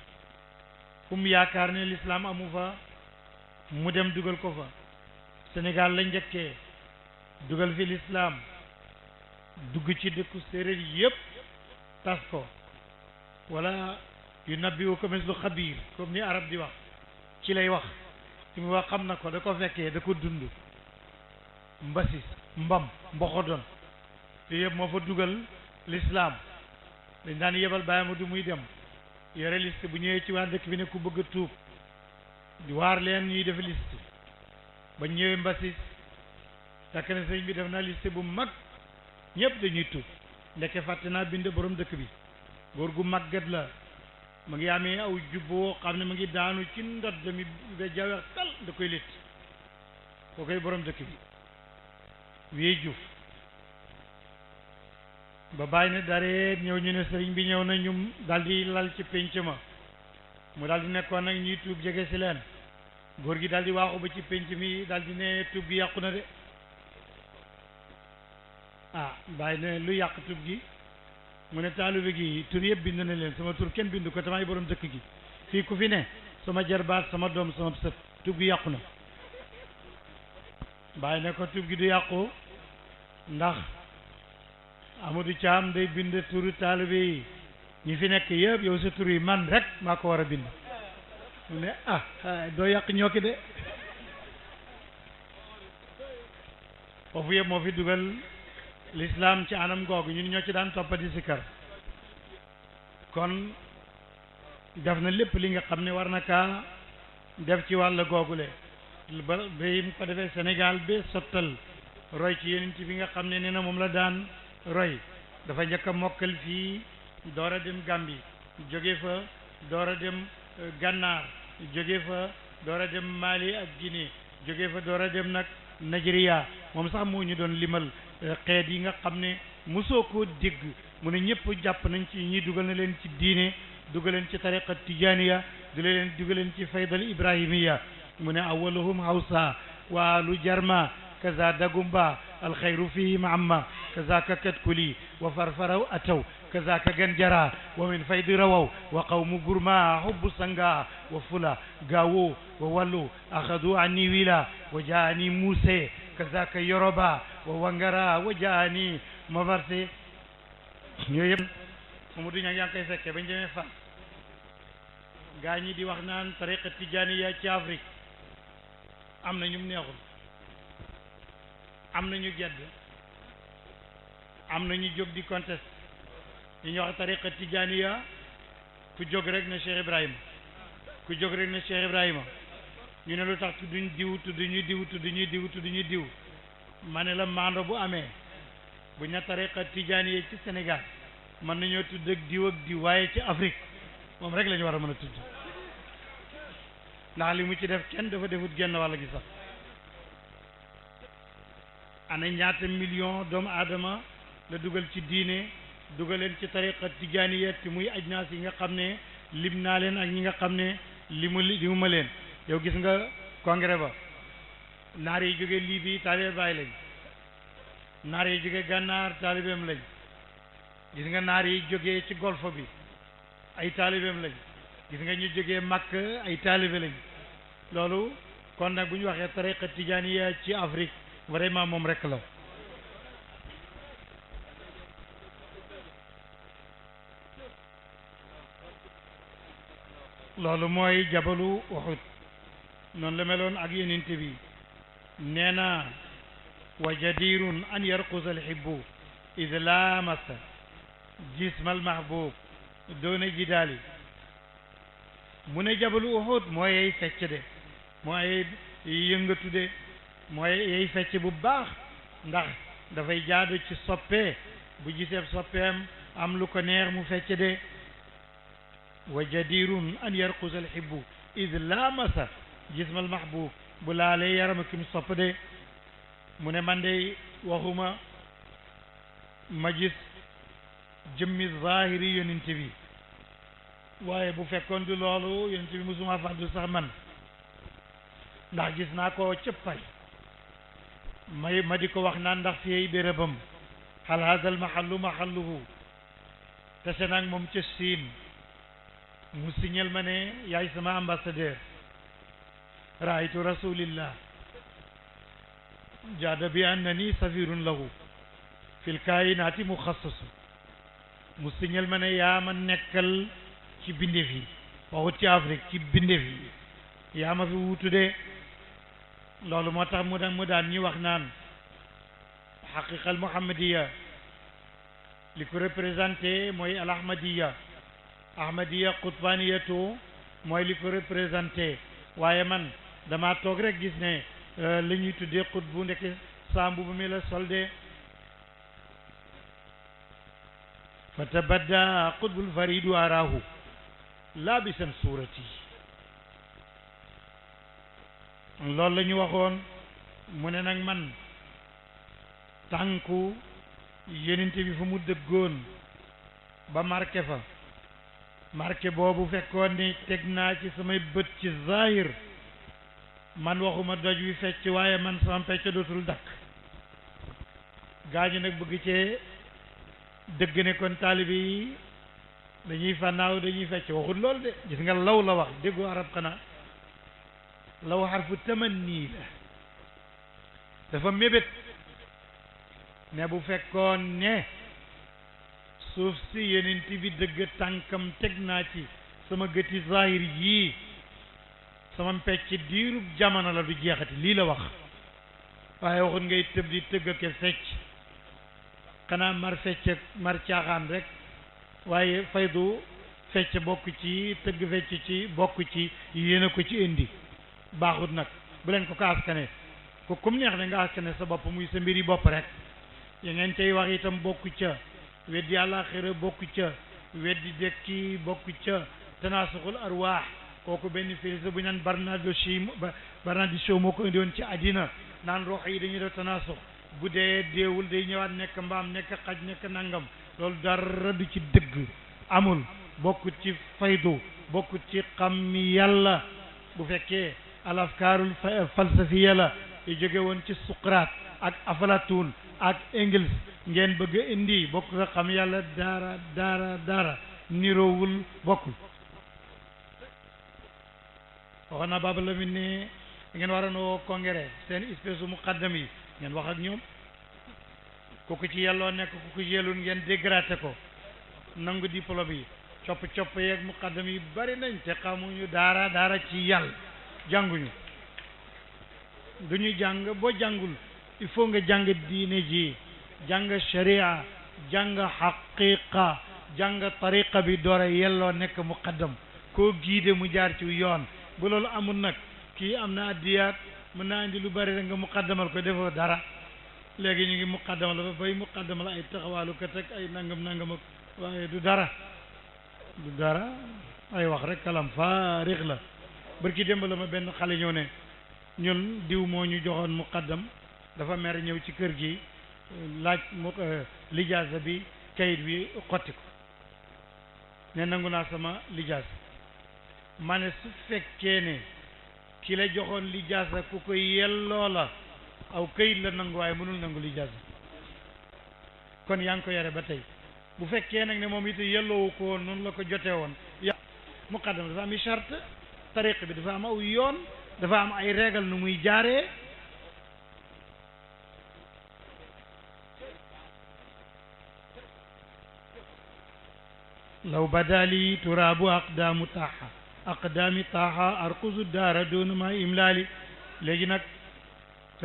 fu mu yaakaar ne l'islam amu fa mu dem dugal ko fa Sénégal la njëkkee dugal fi l'islam dugg ci dëkku séeréer yépp tas ko wala yu nabbiwu ko mislu xabiir comme ni arab di wax ci lay wax ci mu wax xam na ko da ko fekkee da ko dund mbasis mbam mboxodon te yëpp moo fa dugal l'islam dañ daan yebal bàyyi ma du muy dem yore liste bu ñëwee ci waa dëkk bi ne ku bëgg a tuub waar leen ñuy def liste ba ñëwee mbasis fekk na sëñ bi def na liste bu mag ñëpp dañuy tuub ndeke fàtte naa bind borom dëkk bi góor gu màggat la mu ngi amee aw jubboo xam ne mu ngi daanu ci ndodd mi ba jaweex tal da koy létt koo koy borom dëkk bi wii Juuf ba bàyyi ne dareet ñëw ñu ne sëriñ bi ñëw na ñum daal di lal ci pénc ma mu daal di nekkoon nag ñuy tuub jege si leen góor gi daal di waaxu ba ci pénc mi daal di ne tuub gi yàqu na de bàyyi ne lu yàq tuub gi mu ne taalibe gi tur yëpp bind na leen sama tur kenn bindu ko tamay borom dëkk gi fii ku fi ne sama jarbaat sama doom sama sët tuub gi yàqu na bàyyi ne ko tuub gi du yàqu ndax Amadou Thiam day bind turu taalibe yi ñi fi nekk yëpp yow sa tur yi man rek maa ko war a bind mu ne doo yàq ñooki de foofu yëpp moo fi dugal l'islam ci anam googu ñun ñoo ci daan toppati si kar kon def na lépp li nga xam ne war na kaa def ci wàll googule ba mu ko defee Sénégal ba sottal roy ci yeneen bi nga xam ne nee na moom la daan roy dafa njëkk a mokkal fii door a dem Gambie jóge fa door a dem Gànnaar jóge fa door a dem Mali ak Guinée jóge fa door a dem nag Nigeria moom sax moo ñu doon limal xeet yi nga xam ne mosoo koo dégg mu ne ñëpp jàpp nañ ci ñi dugal na leen ci diine dugal leen ci tariqa tijaniya dugal leen ci faydal ibrahimiya mu ne awaluhum hawsa wa lu jarma kaza dagumba alxayru fihim amma kaza kakat kuli wa farfaraw ataw كذاك جنجرا ومن فيض رووا وقوم برما حب سنغا وفلا غاو وولو أخذوا عني ويلا وجاءني موسى كذاك يروبا ووانغرا وجاءني مبارسي ñoyep Mamadou ñang yang koy fekke bañ demee Fass gañi di wax naan tariqa tijaniya ci Afrique am na ñum neexul am na ñu gedd am na ñu jóg di conteste ñu wax tariqa tijaniya ku jóg rek na Cheikh Ibrahima ku jóg rek na Cheikh Ibrahima ñu ne lu tax tudduñ diw tudduñu diw tudduñu diw tudduñu diw ma ne la maando bu amee bu ñu tariqa tijaniya ci Sénégal mën nañoo tudd ak diw waaye ci Afrique moom rek la ñu war a mën a tudd ndax li mu ci def kenn dafa defut genn wàll gi sax ana ñaata million doomu aadama la dugal ci diine dugaleen ci tariqa tijaniya te muy ajnaas yi nga xam ne lim naa leen ak ñi nga xam ne limu ma leen yow gis nga congrès ba naar yi jóge Libye taalibe Baay lañ naar yi jóge gànnaar taalibeem lañ gis nga naar yi jógee ci golfe bi ay taalibeem lañ gis nga ñu jógee Makk ay taalibe lañ loolu kon nag bu ñu waxee tariqa tijaniya ci Afrique vraiment moom rek la loolu mooy jabalu Uhud noonu la meloon ak yonent bi nee na wa jadirun an yarqusa alhibbu id laamasa jisma almahbub doona jidaali mu ne jabalu Uhud mooy yey fecc de mooy yëngatu de mooy yey fecc bu baax ndax dafay jaadu ci soppe bu gisee soppeem am lu ko neex mu fecc de wa jadirun an yarqusa alhibbu id laamasa jisma almahbub bu laalee yarama ki mu sopp de mu ne man de waxuma ma gis jëmmi zahiri yonent bi waaye bu fekkoon du loolu yonent bi musuma fàddu sax man ndax gis naa ko cëppay ma di ko wax naan ndax fiyey bérébam hal hada al mahallu mahalluhu tese naag moom ca Siin mu signal ma ne yaay sama ambassadeur raaytu rasulillah jaada bi annani safirun lahu fil kaayinaati muxassasu mu signal ma ne yaa ma nekkal ci bindeef yi waxut ci Afrique ci bindeef yi yaa ma fi wutu de loolu moo tax mu daan ñi wax naan xaqiqa al muhammadiya li ko représenté mooy al ahmadiya ahmadiya qutbaniyatu mooy li ko représenté waaye man dama toog rek gis ne li ñuy tuddee qutbu ndeke sambu bu mi la solde fa tabadda qutbul faridu arahu laabisan suurati loolu la ñu waxoon mu ne nag man tànku yenente bi fu mu dëggoon ba marqué fa marqué boobu fekkoon ni teg naa ci samay bët ci zahir man waxuma doj wi fecc waaye man sama pecc dootul dakk gaañu nag bëgg cee dëgg ne kon taalibe yi dañuy fànnaaw dañuy fecc waxul lool de gis nga law la wax déggu arab xanaa law xarfu tamanni la dafa mébét ne bu fekkoon ne suuf si yenent bi dëgg tànkam teg naa ci sama gëti zahir yii sama pecc diirub jamono la du jeexati lii la wax waaye waxut ngay tëb di tëgg ke fecc xanaa mar fecc mar caaxaan rek waaye faydu fecc bokk ci tëgg fecc ci bokk ci yéena ko ci indi baaxut nag bu leen ko askane ko comme neex ne nga askane sa bopp muy sa mbiri bopp rek ya ngeen cay wax itam bokku ca weddi àllaaxira bokku ca weddi dekki bokku ca tanaasuxul arwaax kooku benn philosophe bu ñu naan Bernard Shaw moo ko indi woon ci àddina naan rox yi dañuy def tanaasux bu dee deewul day ñëwaat nekk mbaam nekk xaj nekk nangam loolu dara du ci dëgg amul bokkut ci faydu bokkut ci xam yàlla bu fekkee al afkaarul falsafiya la yu jóge woon ci Suqraat ak Aflatun ak Engels ngeen bëgg a indi bokk nga xam yàlla dara niroowul bokkul. waxoon naa Baba Lamine ne ngeen war a woo congrès seen espèce u muqaddam yi ngeen wax ak ñoom ku ko ci yelloo nekk ku ko yellul ngeen dégraté ko nangu diplôme yi copp yeeg muqaddam yi bari nañ te xamuñu dara ci yàlla jànguñu duñu jàng boo jàngul il faut nga jàng diine ji jàng sharia jàng haqiqa jàng tariqa bi doora yelloo nekk muqaddam koo giide mu jaar ci yoon bu loolu amul nag kii am na addiyaat mën naa indi lu bari rek nga muqaddamal ko defoo dara léegi ñu ngi muqaddamal ba bay muqaddamal ay taxawaalu ko teg ay nangam ak waaye du dara ay wax rek kalam faarix la barki démb la ma benn xale ñëw ne ñun diw moo ñu joxoon muqaddam dafa mer ñëw ci kër gi laaj mu lijaasa bi kayit bi xotti ko ne nangu naa sama lijaasa ma ne su fekkee ne ki la joxoon lijaasa ku ko yelloo la aw kayit la nangu waaye mënul nangu lijaasa kon yaa ngi ko yore ba tey bu fekkee nag ne moom it yelloowu ko woon noonu la ko jotee woon muqaddam dafa am i charte tariq bi dafa am aw yoon dafa am ay régal nu muy jaaree law badali turaabu aqdaami taaha arqusu daara doonu ma imlaali léegi nag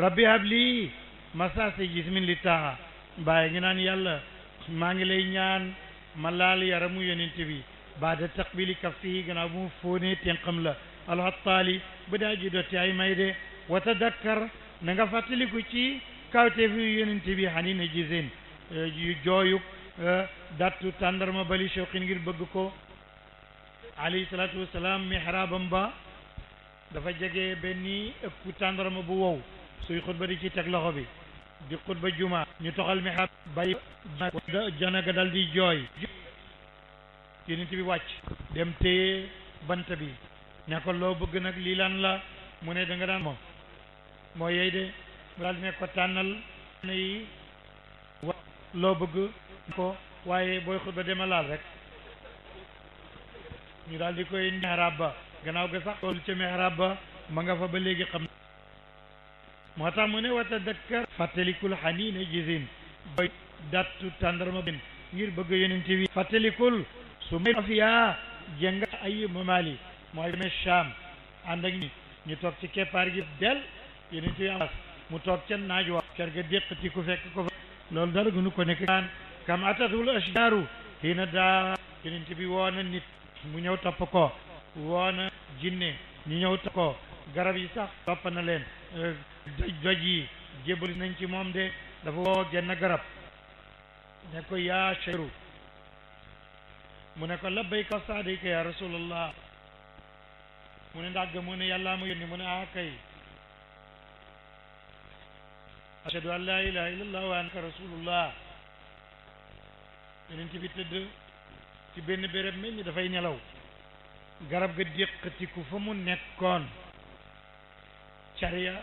rabbi habli masasi jismin li taaha bàyyi ngi naan yàlla maa ngi lay ñaan ma laal yaramu yonent bi baada taqbili kaffihi gannaaw bu mu fóonee tenqam la alhattaali ba daa ji dotti ay may de wa tadakkar na nga fàttaliku ci kawteef yu yonent bi xani na gisin yu jooyub dattu tàndarma bali shawqin ngir bëgg ko alayhi salaatu wasalaam mihrabam ba dafa jege benn ëpp tàndarma bu wow suy xutba di ci teg loxo bi di xutba juma ñu toxal mihrab bay janaga dal di jooy yonent bi wàcc dem téye bant bi ne ko loo bëgg nag lii lan la mu ne da nga daan moo yey de mu daal di ne ko tànnal yi loo bëgg ko waaye booy xutba dema laal rek ñu daal di koy mihrab ba gannaaw ga sax loolu ca mihrab ba ma nga fa ba léegi xam moo tax mu ne wa tadakkar fàttalikul xaniina gisin boy dattu tàndarma bin ngir bëgg yonent bi fàttalikul su may afiya jënga ay mamali mooy demee Cham ànd ak ñu toog ci keppaar gi del yonent bi am mu toog ca naaj wa kër ga déqati ku fekk ko fa loolu dara gënu ko nekk kaan kam atatul ashjaru xiina daa yonent bi woona nit mu ñëw topp ko woona jinne ñu ñëw topp ko garab yi sax topp na leen doj yi jébali nañ ci moom de dafa woo genn garab ne ko yaa sharu mu ne ko labbayka wa saadayka ya rasulallah mu ne ndàgg mu ne yàllaa ma yónni mu ne kay ashhadu an la ilaha illallah wa annaka rasulullah yonent bi tëdd ci benn béréb mel ni dafay nelaw garab ga déqatiku fa mu nekkoon cariya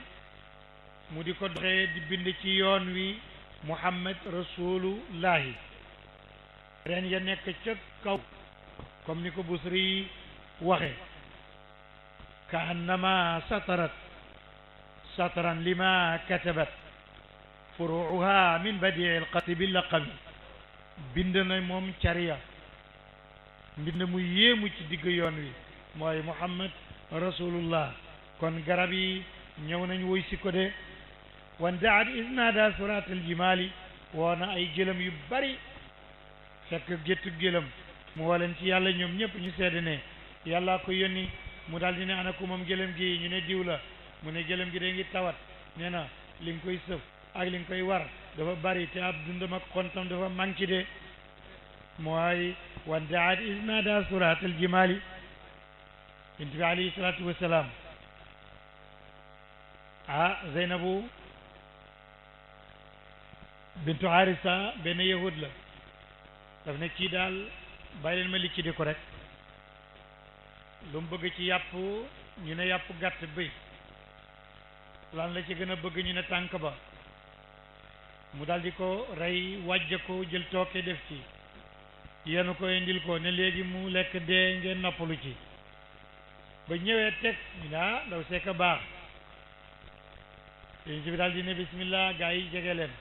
mu di ko doxee di bind ci yoon wi muhammad rasulullahi ren ya nekk ca kaw comme ni ko Busri waxe ka annama satran lima katabat furuuha min badii alqati bi laqami bind na moom cariya mbind mu yéemu ci digg yoon wi mooy muhammad rasulullah kon garab yi ñëw nañ woy si ko de wan daat isnada surat aljimali woona ay gëlëm yu bari fekk géttu gëlëm mu waleen ci yàlla ñoom ñëpp ñu seede ne yàlla ko yónni mu daal di ne ana ku moom gëlëm gi ñu ne diw la mu ne gëlëm gi de ngi tawat nee na li nga koy sëf ak li nga koy war dafa bari te ab dundam ak xontam dafa manqué de mooy wan daat isnada surat aljimali yonent bi alayhi salaatu wasalaam Zeynabu bintu Harisa benn yahud la daf ne kii daal bàyyi leen ma liquide ko rek lu mu bëgg ci yàpp ñu ne yàpp gàtt bëy lan la ci gën a bëgg ñu ne tànk ba mu daldi ko rey wàjj ko jël tooke def ci yenu ko indil ko ne léegi mu lekk dee ngeen noppalu ci ba ñëwee teg ñu naa ndaw seeka baax yonent bi daldi ne bismillah gaa yi jege leen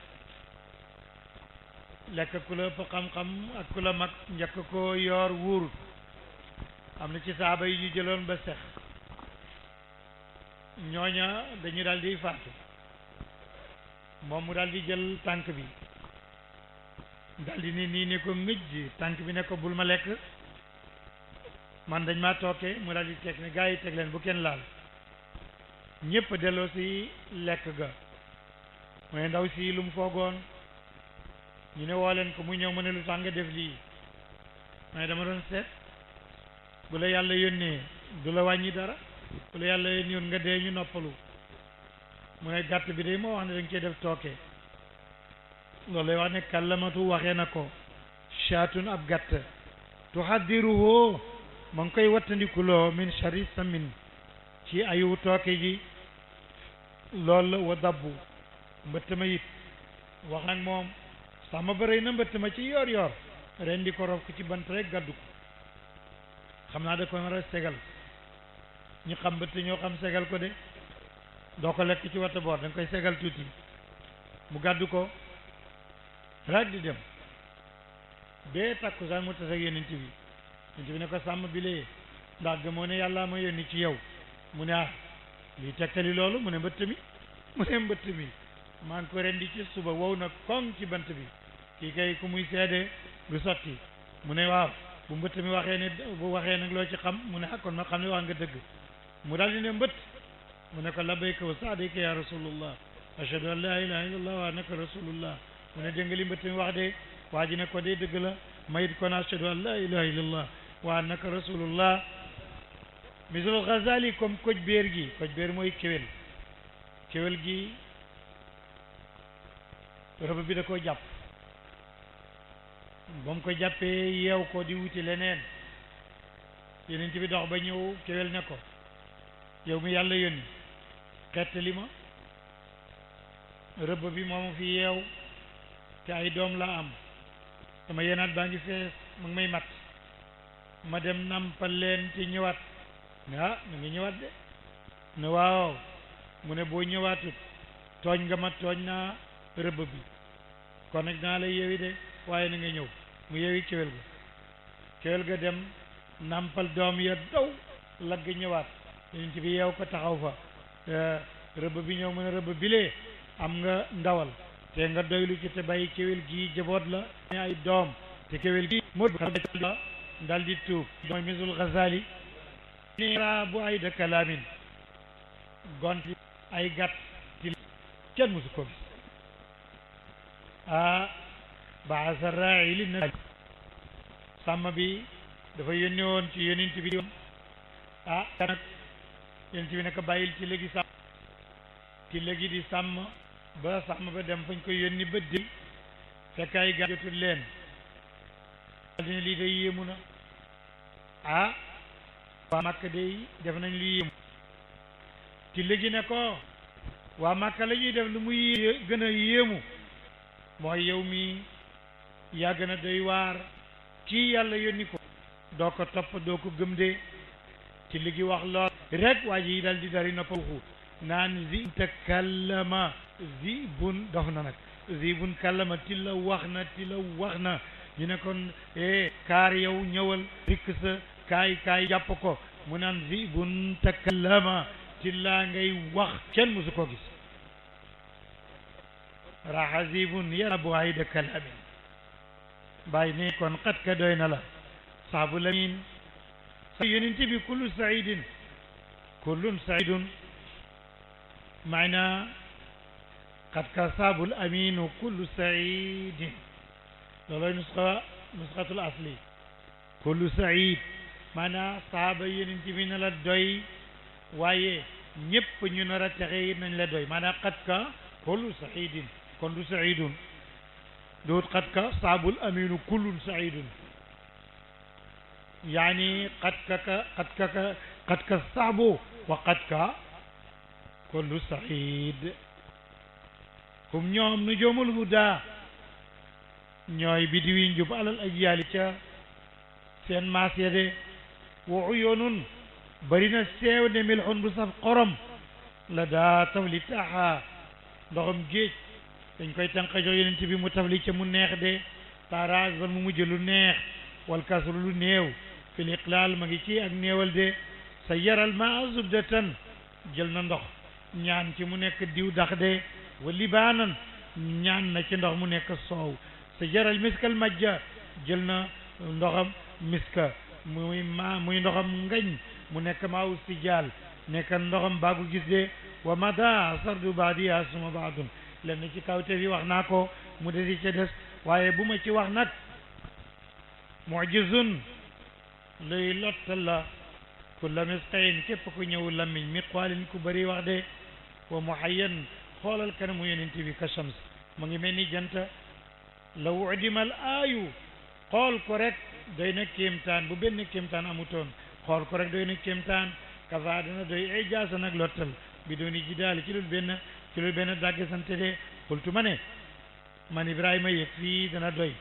lekk ku la ëpp xam-xam ak ku la mag njëkk ko yoor wuurut am na ci saaba yi ñu jëloon ba sex ñooña dañu daldi faatu moom mu daldi jël tànk bi daldi ni nii ne ko ngëj tànk bi ne ko bul ma lekk man dañ maa tooke mu daldi teg ne gaa yi teg leen bu kenn laal ñépp delloo si lekk ga mooy ndaw si lu mu foogoon ñu ne woo leen ko mu ñëw mu ne lu tax nga def lii mais dama doon seet bu la yàlla yónnee du la wàññi dara bu la yàlla yónnee nga dee ñu noppalu mu ne gàtt bi day moo wax ne dañ cee def tooke loolu lay wax ne kallamatu waxee na ko shaatun ab gàtt tuhaddiruhu ma ngi koy wattandikuloo min shari samin ci ayu tooke ji loolu la wa dabbu mbëtt ma it wax nag moom sàmm ba rëy na mbëtt ma ci yoor yoor ren di ko rof ko ci bant rek gàddu ko xam naa da ko war a segal ñu xam mbëtt ñoo xam segal ko de doo ko lekk ci wata boor da nga koy segal tuuti mu gàddu ko rek di dem bee takkusaan mu tas ak yonent bi ne ko sàmm bi lee ndax gëmoo ne yàlla ma yónni ci yow mu ne ah luy tegtali loolu mu ne mbëtt mi maa ngi ko rendi ci suba wow na koŋ ci bant bi kii kay ku muy seede du sotti mu ne waaw bu mbëtt mi waxee nag loo ci xam mu ne ah kon ma xam ne wax nga dëgg mu daal di ne mbëtt mu ne ko labbayka wa sa'dayka ya rasulullah ashhadu an la ilaha illallah wa annaka rasulullah mu ne dégg nga li mbëtt mi wax de waa ji ne ko de dëgg la mayit kon ashhadu an la ilaha illallah wa annaka rasulullah misul Ghazali comme koj béer gi koj béer mooy kéwél gi rëbb bi da koo jàpp ba mu ko jàppee yeew ko di wuti leneen yeneen ci bi dox ba ñëw kéwél ne ko yow mi yàlla yónni xettali ma rëbb bi moomu fi yeew te ay doom laa am sama yenaat baa ngi fees mu ngi may mat ma dem nampal leen te ñëwaat ah na nga ñëwaat de ne waaw mu ne boo ñëwaatut tooñ nga ma tooñ naa rëbb bi kon nag naa lay yeewi de waaye na nga ñëw mu yeewi kéwél ga dem nampal doom ya daw lagg ñëwaat yonent bi yeew ko taxaw fa rëbb bi ñëw mu ne rëbb bilee am nga ndawal te nga doylu ci te bàyyi kéwél gi jaboot la ay doom te kéwél gi moo dal di tuub mooy misul Ghazali ra bu ay de kalaamin gonti ay gàtt ci kenn musu ko gis baasa ra'i li na sàmm bi dafa yónne woon ci yonent bi nag yonent bi naka bàyyil ci léegi sàmm ci léegi di sàmm ba sàmm ba dem fañ koy yónni ba dil fekk ay gàtt jotul leen dina lii day yéemu na waa Màkka day def nañ lu yéemu ci léegi ne ko waa Màkka la ñuy def lu muy gën a yéemu mooy yow mi yaa gën a doy waar kii yàlla yónni ko doo ko topp doo ko gëm de ci léegi wax lool rek waa ji dal di dari noppaxu naan zi takallama zi bun dof na nag zi bun kallama ti la wax na ñu ne kon kaar yow ñëwal rikk sa kaay jàpp ko mu naan zi bun takallama ti laa ngay wax kenn musu ko gis raxa zi bun yara bu ay de kalamin bàyyi ne kon xat ka doy na la saabu lamin sa yonent bi kullun saidun maana xat ka saabul aminu kullu saidin looloy nusxatul asli kullu said maana saaba yonent bi na la doy waaye ñëpp ñu nar a texe it nañ la doy maana xat ka kullu saidin kon du saidun doot xat ka saabul aminu kullun saidun yaani xat ka saabu wa xat ka kullu said hum ñoom nu joomul huda ñooy bidiwi njub alal ajyaali ca seen maas ya de wa uyunun bari na seew ne milxun bu saf xorom la daa tafli taaxa ndoxam géej dañ koy tànqa jox yonent bi mu tafli ca mu neex de taaraas ban mu mujj lu neex wal kasru lu néew fil iqlaal ma ngi ci ak néewal de sa yaral ma zubdatan jël na ndox ñaan ci mu nekk diw dax de wa libaanan ñaan na ci ndox mu nekk soow sa jaral miskal majja jël na ndoxam miska muy ndoxam ngañ mu nekk maawu sijaal nekk ndoxam baagu gis de wa mada sardu baadiya suma baadun lenn ci kawte fi wax naa ko mu desi ca des waaye bu ma ci wax nag mujizun luy lottal la kulla misqayin képp ku ñëw lammiñ miqwaalin ku bëri wax de wa muhayyan xoolal kanamu yonent bi ka shams mu ngi mel ni janta law udimal aayu xool ko rek doy na kéemtaan bu benn kéemtaan amutoon xool ko rek doy na kéemtaan kafa dana doy ijaasa nag lottal bi dooni jidaali ci lul benn dàgg sante de xultu ma ne man Ibrahima yëg fii dana doy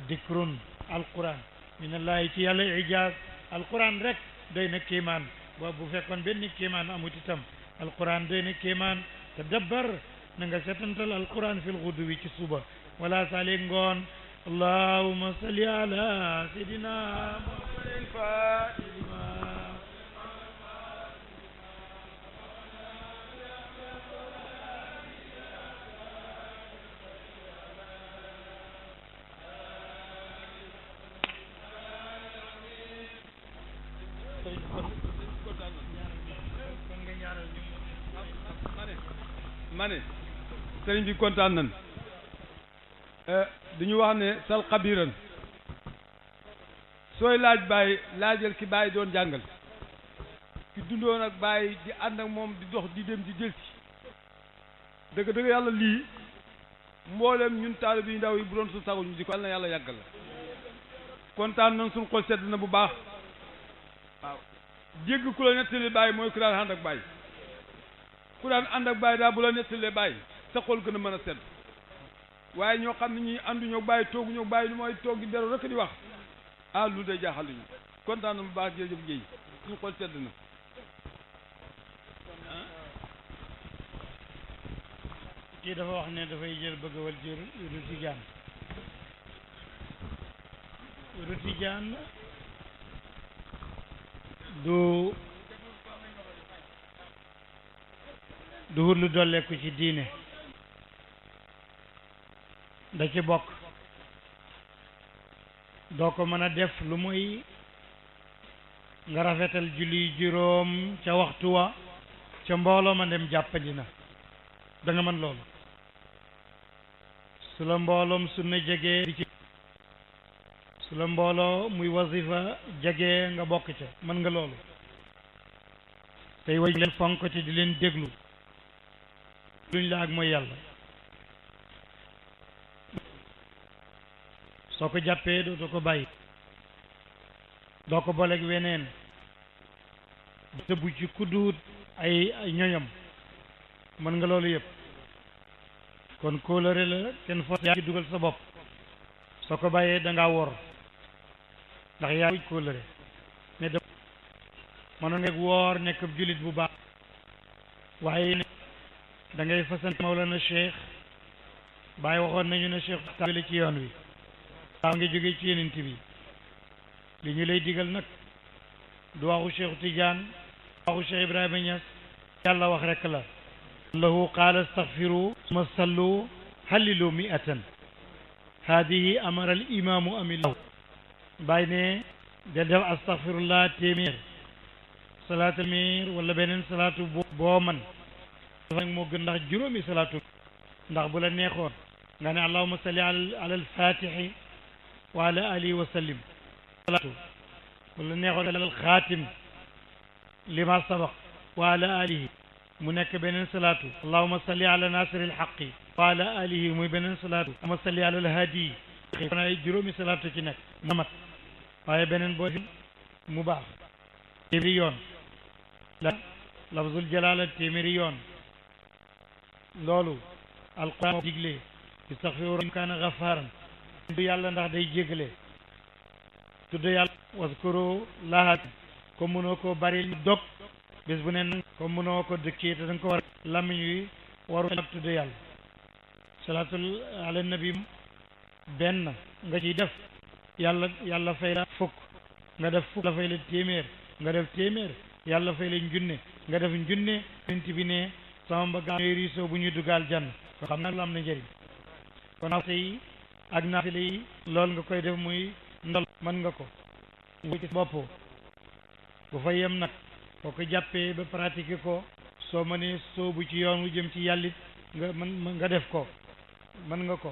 dikrun alquran minallahi ci yàlla ijaaz alquran rek doy na kéemaan bu fekkoon benn kéemaan amut itam alquran doy na kéemaan te dabbar na nga setantal alquran fil guduwi ci suba wala sali ngoon allahumma salli ala sayidina muhammadin fatima ma ne sëriñ bi kontaan nan dañu wax ne sal xabiran sooy laaj bàyyi laajal ki bàyyi doon jàngal ki dundoon ak bàyyi di ànd ak moom di dox di dem di delsi dëgg dëgg yàlla lii mboolem ñun taalibe bi ndaw yi bu doon su sago ñu di ko yàlla na yàlla yàggal la kontaan nan suñ xol sedd na bu baax waaw dégg ku la nettali bàyyi mooy ku daan ànd ak bàyyi ku daan ànd ak bàyyi daal bu la nettalee bàyyi sa xol gën a mën a sedd waaye ñoo xam ne ñi ànduñoo bàyyi tooguñoo bàyyi lu mooy toog di beru rek di wax ah lu day jaaxal ñu kontaan na bu baax jërëjëf Guèye suñu xol sedd na kii dafa wax ne dafay jël bëgg wal jër Rutijaan du wut lu dolleeku ci diine da ci bokk doo ko mën a def lu muy nga rafetal julli juróom ca waxtu wa ca mbooloo ma dem jàppandi na da nga mën loolu su la mbooloom sunna jegee di ci su la mbooloo muy wasifa jegee nga bokk ca mën nga loolu tey way leen fonk ci di leen déglu luñ la ak mooy yàlla soo ko jàppee doo ko bàyyi doo ko booleeg weneen tëbu ci kudduut ay ñoñam mën nga loolu yëpp kon kóolëre la kenn fo yaa ci dugal sa bopp soo ko bàyyee da ngaa wor ndax yaa ngi kóolëre ne da mënoon nga woor nekk jullit bu baax waaye da ngay fasante Mawlana Cheikh Baye waxoon nañu ne Cheikh taabale ci yoon wi waaw ngi jóge ci yenent bi li ñu lay digal nag du waxu Cheikh Tidiane waxu Cheikh Ibrahima Niass yàlla wax rek la lahu qaala astaghfiru summa sallu hallilu mi'atan hadihi amara al imamu amillahu Baye ne del def astaghfirullah téeméer salaatu téeméer wala beneen salaatu boo man dafa nag moo gën ndax juróomi salaatu ndax bu la neexoon nga ne allahumma salli ala al-fatihi wa ala alihi wa sallim salaatu bu la neexoon ala al-xaatim lima sabaq wa ala alihi mu nekk beneen salaatu allahumma salli ala nasiri al-haqqi wa ala alihi muy beneen salaatu allahumma salli ala al-hadi kon ay juróomi salaatu ci nekk mu mat waaye beneen boo mu baax téeméeri yoon la lafzul jalaala téeméeri yoon loolu alquran moo digle istaghfiru kaana ghaffaaran tudd yàlla ndax day jéggale tudd yàlla waskuru laha ko mënoo ko bari dog bés bu ne ko mënoo ko dëkkee te da nga ko war lamiñ wi waru tudd yàlla salaatul ala nabi benn nga ciy def yàlla fay la fukk nga def fukk la fay la téeméer nga def téeméer yàlla fay la njunne nga def njunne nit bi ne sama mbagg ñooy riisoo bu ñuy dugal jann ko xam na lu am na njëriñ kon naafile yi ak naafile yi loolu nga koy def muy ndol mën nga ko ci bopp bu fa yem nag boo ko jàppee ba pratiquer ko soo mënee soobu ci yoon wu jëm ci yàllit nga def ko mën nga ko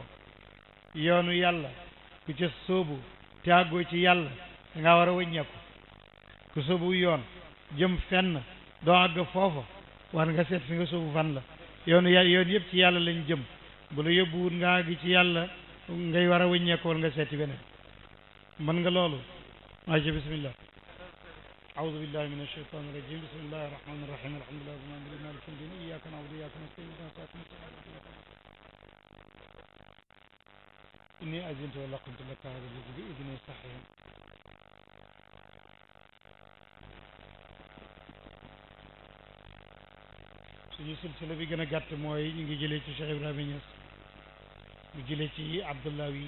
yoonu yàlla ku ca soobu te àggoo ci yàlla da ngaa war a wëññeeku ku soobu yoon jëm fenn doo àgg foofa war nga seet fi nga soobu fan la yoonu yoon yëpp ci yàlla lañ jëm bu la yóbbuwut nga àgg ci yàlla ngay war a wëññeeku wala nga seeti beneen mën nga loolu aja bismillah أعوذ بالله من الشيطان الرجيم بسم الله الرحمن الرحيم الحمد لله رب العالمين مالك يوم الدين إياك نعبد وإياك نستعين اهدنا الصراط المستقيم إني أذنت ولا قلت لك هذا الذي بإذنه صحيح suñu silsila bi gën a gàtt mooy ñu ngi jëlee ci Cheikh Ibrahima Niass mu jëlee ci Abdullahi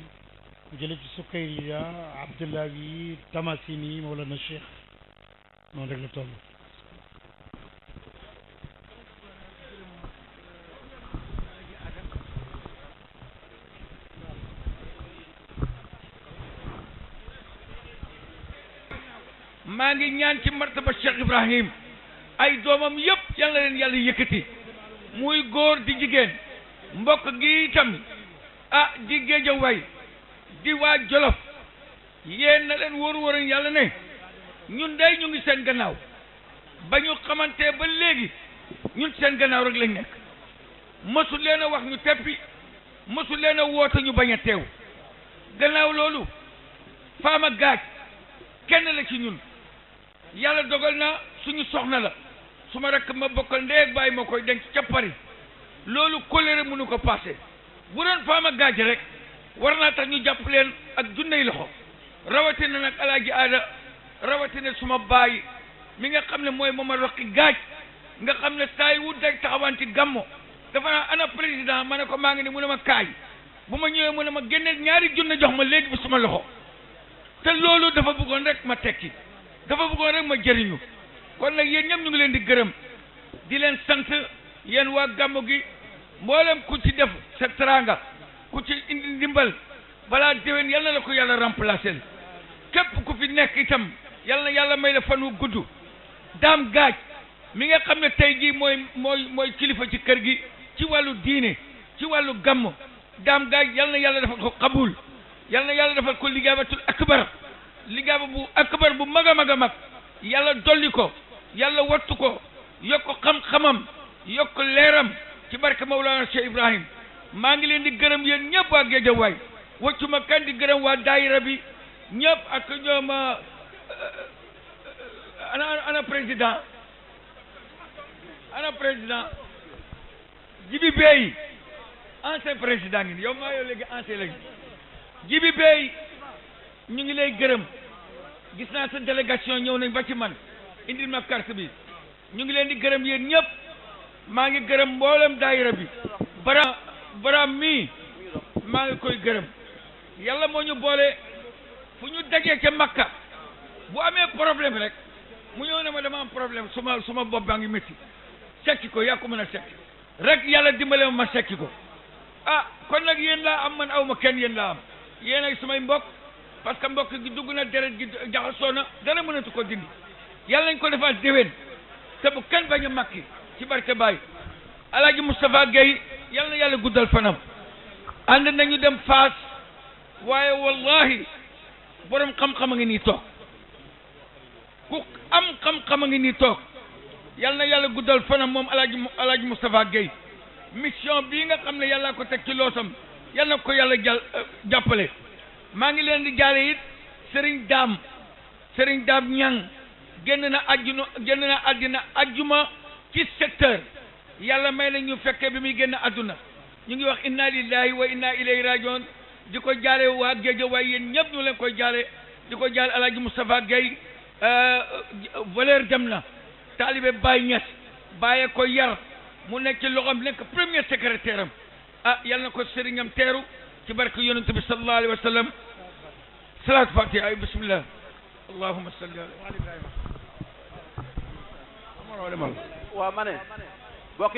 mu jëlee ci Sukayriya Abdullahi Tamasini Mawlana Cheikh noonu rek la toll maa ngi ñaan ci martaba Cheikh Ibrahim ay doomam yëpp yal na leen yàlla yëkkati muy góor di jigéen mbokk gi itam di Géejawaay di waa Jolof yéen na leen wóor yàlla ne ñun day ñu ngi seen gannaaw ba ñu xamante ba léegi ñun seen gannaaw rek lañ nekk mësu leen a wax ñu teppi mësu leen a woote ñu bañ a teew gannaaw loolu Fama Gaaj kenn la ci ñun yàlla dogal na suñu soxna la su ma rekk ma bokkal ndey ak baay ma koy denc ca Paris loolu colère mënu ko passé bu doon Fama Gaaj rek war naa tax ñu jàpp leen ak junney loxo rawatina nag alaaji aada rawatina suma baay mi nga xam ne mooy mooma roqi gaaj nga xam ne saa yi wut day taxawanti gàmmo dafa naa ana président ma ne ko maa ngi ne mu ne ma kaay bu ma ñëwee mu ne ma génneel ñaari junne jox ma léegi bi suma loxo te loolu dafa bëggoon rek ma tekki dafa bëggoon rek ma jëriñu kon nag yéen ñëpp ñu ngi leen di gërëm di leen sant yéen waa gàmmu gi mboolem ku ci def sa teraanga ku ci indi ndimbal balaa déwén yal na la ko yàlla remplacer képp ku fi nekk itam yal na yàlla may la fan wu gudd daam gaaj mi nga xam ne tey jii mooy kilifa ci kër gi ci wàllu diine ci wàllu gàmm daam gaaj yal na yàlla defal ko xabul yal na yàlla defal ko ligaabatul akbar bu mag a mag a mag yàlla dolli ko yàlla wattu ko yokk xam-xamam yokk leeram ci barke Mawlana Cheikh Ibrahim maa ngi leen di gërëm yéen ñëpp waa Géejawaay waccuma kan di gërëm waa daayira bi ñëpp ak ñoom ana président Jibi Bey ancien président ngi yow maa yow léegi ancien léegi Jibi Bey ñu ngi lay gërëm gis naa sa délégation ñëw nañ ba ci man indil ma carte bi ñu ngi leen di gërëm yéen ñëpp maa ngi gërëm mboolem daayira bi baraam mii maa ngi koy gërëm yàlla moo ñu boole fu ñu dajee ca Makka bu amee problème rek mu ñëw ne ma dama am problème suma bopp baa ngi métti sekki ko yaa ko mën a sekki rek yàlla dimbale ma sekki ko kon nag yéen laa am man aw ma kenn yéen laa am yéen ay sumay mbokk parce que mbokk gi dugg na deret gi jaxasoo na dara mënatu ko dindi yàlla nañ ko defal déwén te bu kenn bañ a makki ci barke Baay Alaaji Moustapha Gueye yal na yàlla guddal fanam ànd nañu dem Faas waaye wallahi borom xam-xam a ngi nii toog ku am xam-xam a ngi nii toog yal na yàlla guddal fanam moom Alaaji Moustapha Gueye mission bii nga xam ne yàlla ko teg ci loosam yal na ko yàlla jàppale maa ngi leen di jaale it Serigne Dame Ñang génn na àddina ajjuma ci secteur yàlla may na ñu fekkee bi muy génn àdduna ñu ngi wax inna lillahi wa inna ilayhi rajiun di ko jaale waa géej waaye yéen ñëpp ñu leen koy jaale di ko jaale alaaji Moustapha Gueye valeur dem na taalibe Baye Niass Baye ko yar mu nekk ci loxoom nekk premier secrétaire am yal na ko sëriñam teeru ci barke yonent bi sallallahu alayhi wa sallam salaatu fatiha ay bismillah allahumma salli ala waaw ma ne bokk